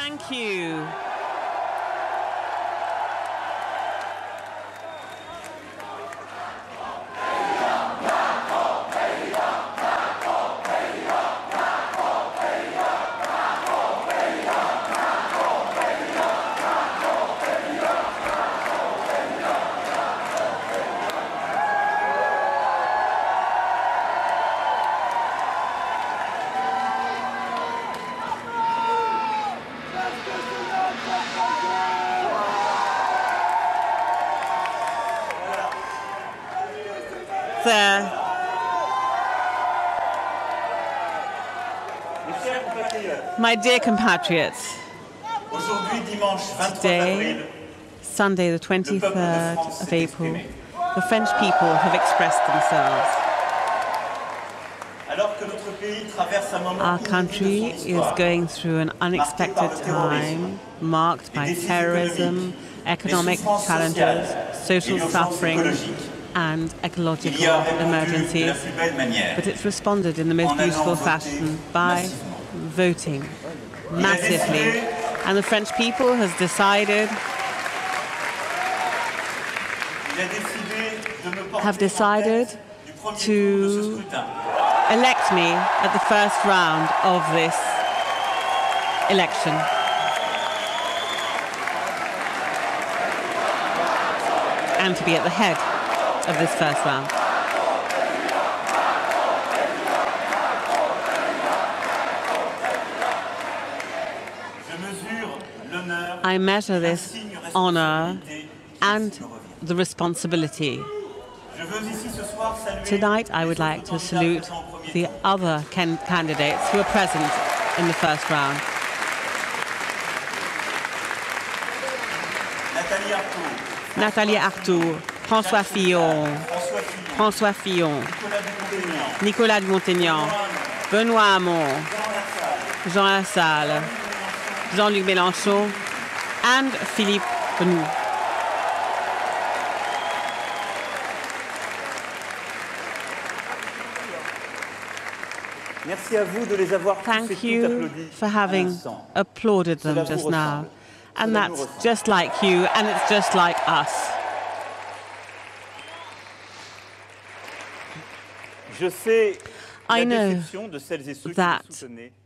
Thank you. There. My dear compatriots, today, Sunday the 23rd of April, the French people have expressed themselves. Our country is going through an unexpected time marked by terrorism, economic challenges, social suffering, and ecological emergencies, but it's responded in the most beautiful fashion by voting massively. And the French people has decided to elect me at the first round of this election. And to be at the head of this first round. I measure this honor and the responsibility. Tonight, I would like to salute the other candidates who are present in the first round. Nathalie Arthaud, François Fillon, Nicolas Dupont-Aignan, Benoît Hamon, Jean Lassalle, Jean-Luc Mélenchon, and Philippe Benoît. Thank you for having applauded them just now. And that's just like you, and it's just like us. I know that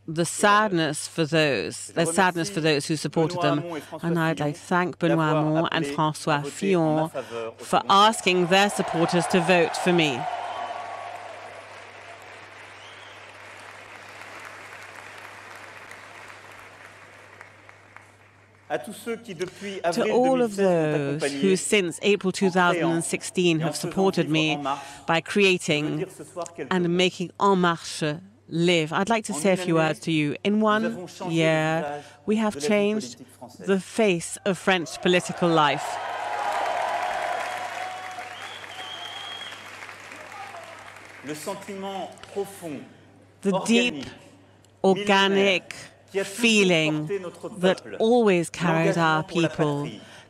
the sadness for those who supported them, and I'd like to thank Benoît Hamon and François Fillon for asking their supporters to vote for me. To all of those who since April 2016 have supported me by creating and making En Marche live, I'd like to say a few words to you. In 1 year, we have changed the face of French political life. The deep, organic feeling that always carried our people,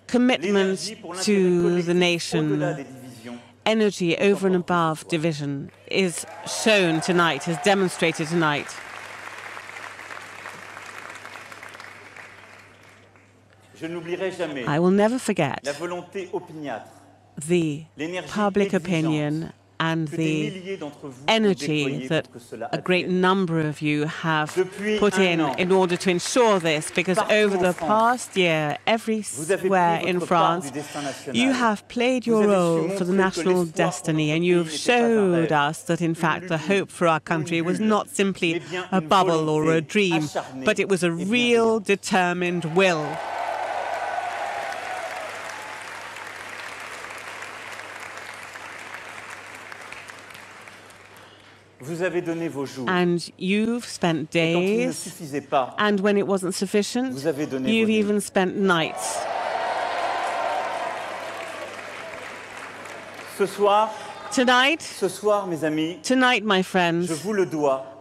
commitment to the nation, energy over and above division, is shown tonight, is demonstrated tonight. I will never forget the public opinion and the energy that a great number of you have put in order to ensure this, because over the past year, everywhere in France, you have played your role for the national destiny, and you've showed us that, in fact, the hope for our country was not simply a bubble or a dream, but it was a real, determined will. And you've spent days, and when it wasn't sufficient, you've even spent nights. Tonight, my friends,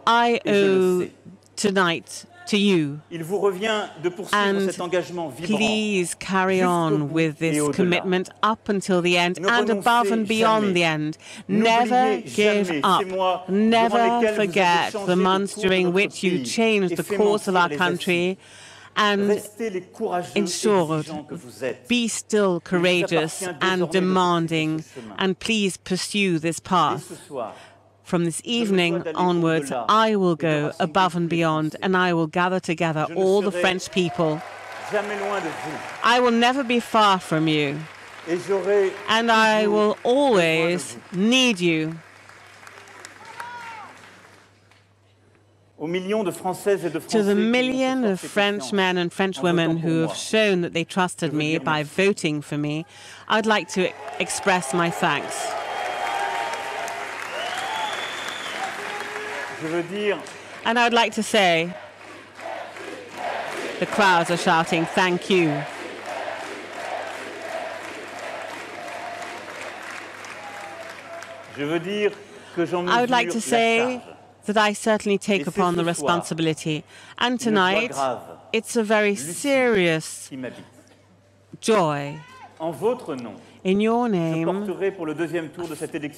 I owe tonight to you. And please carry on with this commitment up until the end and above and beyond the end. Never give up. Never forget the months during which you changed the course of our country and ensured, be still courageous and demanding, and please pursue this path. From this evening onwards, I will go above and beyond, and I will gather together all the French people. I will never be far from you, and I will always need you. To the million of French men and French women who have shown that they trusted me by voting for me, I'd like to express my thanks. And I'd like to say, the crowds are shouting, thank you. I would like to say that I certainly take upon the responsibility. And tonight, it's a very serious joy. In your name,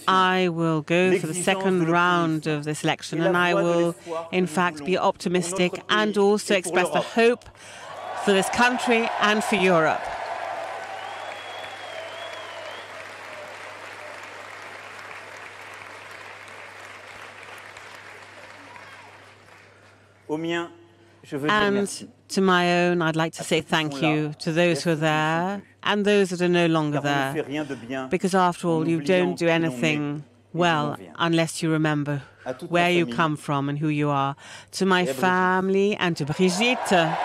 I will go for the second round of this election, and I will, in fact, be optimistic and also express the hope for this country and for Europe. And to my own, I'd like to say thank you to those who are there and those that are no longer there, because after all, you don't do anything well unless you remember where you come from and who you are. To my family and to Brigitte,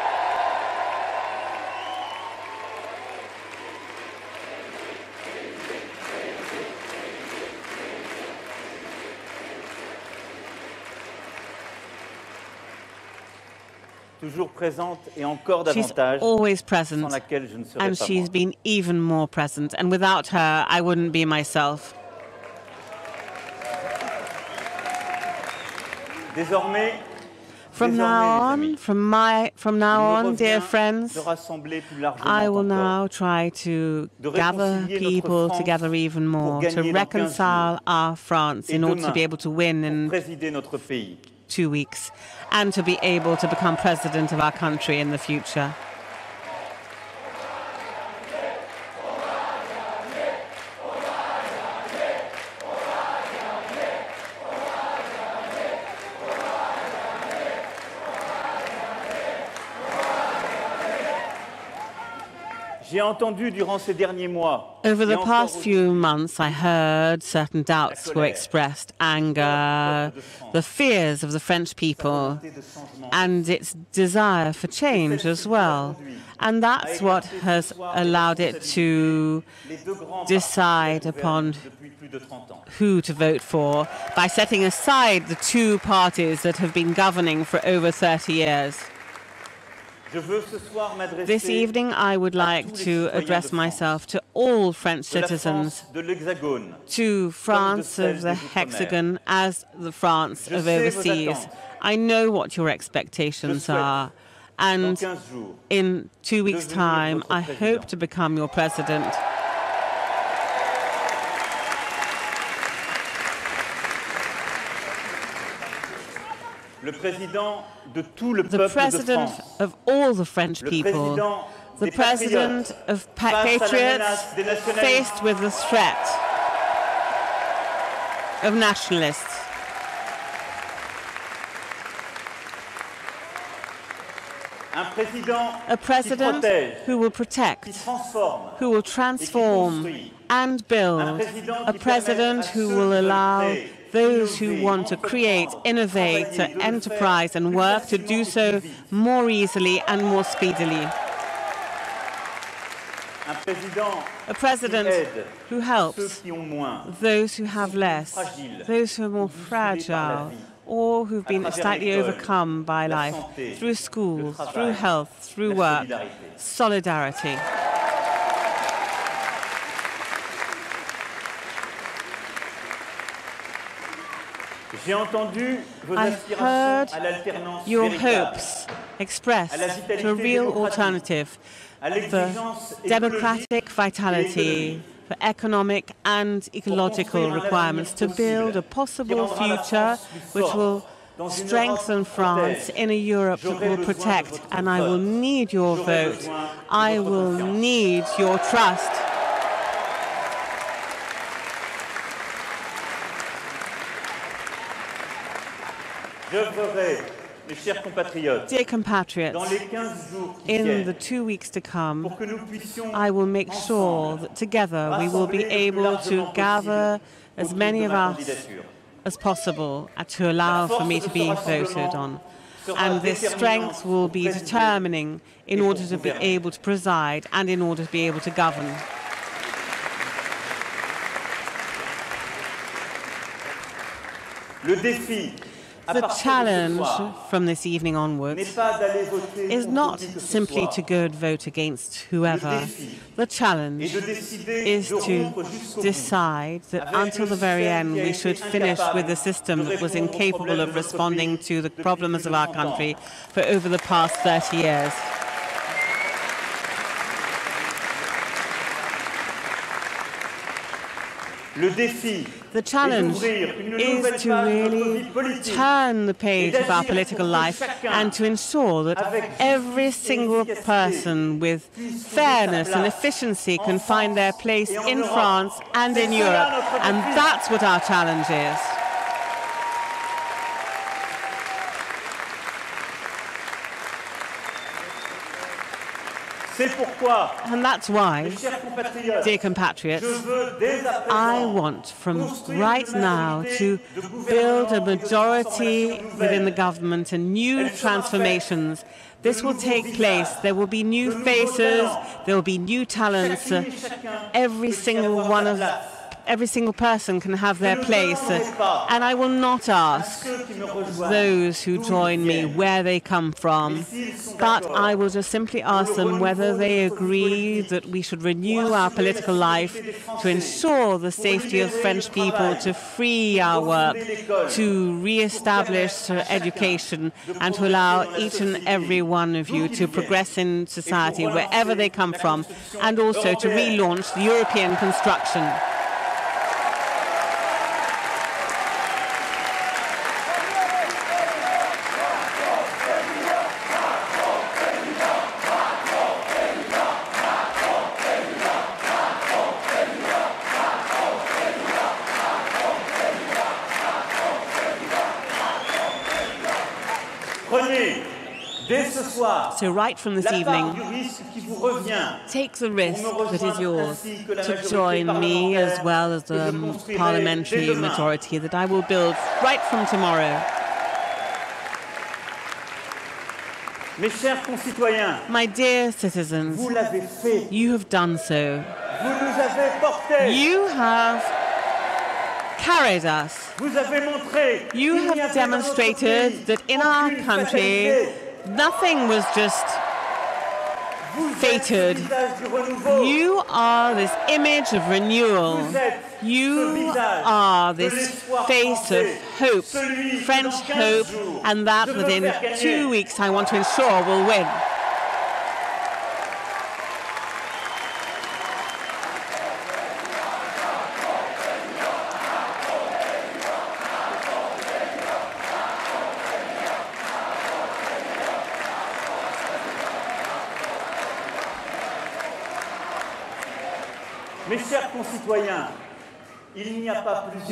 she's always present, and she's been even more present. And without her, I wouldn't be myself. From now on, dear friends, I will now try to gather people together even more, to reconcile our France in order to be able to win in 2 weeks, and to be able to become president of our country in the future. Over the past few months, I heard certain doubts were expressed, anger, the fears of the French people, and its desire for change as well. And that's what has allowed it to decide upon who to vote for by setting aside the two parties that have been governing for over 30 years. This evening, I would like to address myself to all French citizens, to France of the Hexagon as the France of overseas. I know what your expectations are, and in 2 weeks' time, I hope to become your president. The president of all the French people, the president of patriots faced with the threat of nationalists. A president who will protect, who will transform and build. A president who will allow those who want to create, innovate, to enterprise and work to do so more easily and more speedily. A president who helps those who have less, those who are more fragile, or who've been slightly overcome by life, through school, through health, through work. Solidarity. I heard your hopes expressed to a real alternative for democratic vitality, for economic and ecological requirements, to build a possible future which will strengthen France in a Europe that will protect, and I will need your vote. I will need your trust. Dear compatriots, in the 2 weeks to come, I will make sure that together we will be able to gather as many of us as possible to allow for me to be voted on. And this strength will be determining in order to be able to preside and in order to be able to govern. The challenge from this evening onwards is not simply to go and vote against whoever. The challenge is to decide that until the very end we should finish with a system that was incapable of responding to the problems of our country for over the past 30 years. The challenge is to really turn the page of our political life and to ensure that every single person with fairness and efficiency can find their place in France and in Europe. And that's what our challenge is. And that's why, dear compatriots, I want from right now to build a majority within the government and new transformations. This will take place. There will be new faces, there will be new talents. Every single person can have their place. And I will not ask those who join me where they come from, but I will just simply ask them whether they agree that we should renew our political life to ensure the safety of French people, to free our work, to re-establish education, and to allow each and every one of you to progress in society wherever they come from, and also to relaunch the European construction. So right from this evening, take the risk that is yours to join me as well as the parliamentary majority that I will build right from tomorrow. My dear citizens, you have done so. You have carried us. You have demonstrated that in our country nothing was just fated. You are this image of renewal. You are this face of hope, French hope, and that within 2 weeks I want to ensure will win.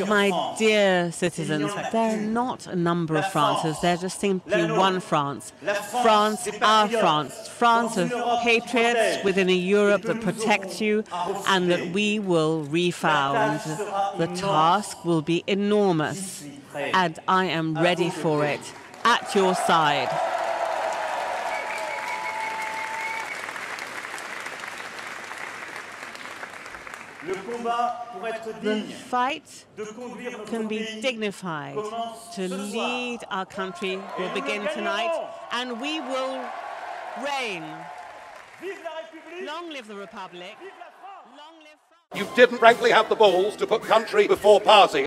My dear citizens, there are not a number of Frances, there's just simply one France. France, our France. France of patriots within a Europe that protects you and that we will refound. The task will be enormous, and I am ready for it, at your side. The fight can be dignified. To lead our country will begin tonight, and we will reign. Long live the Republic. Long live France. You didn't frankly have the balls to put country before party.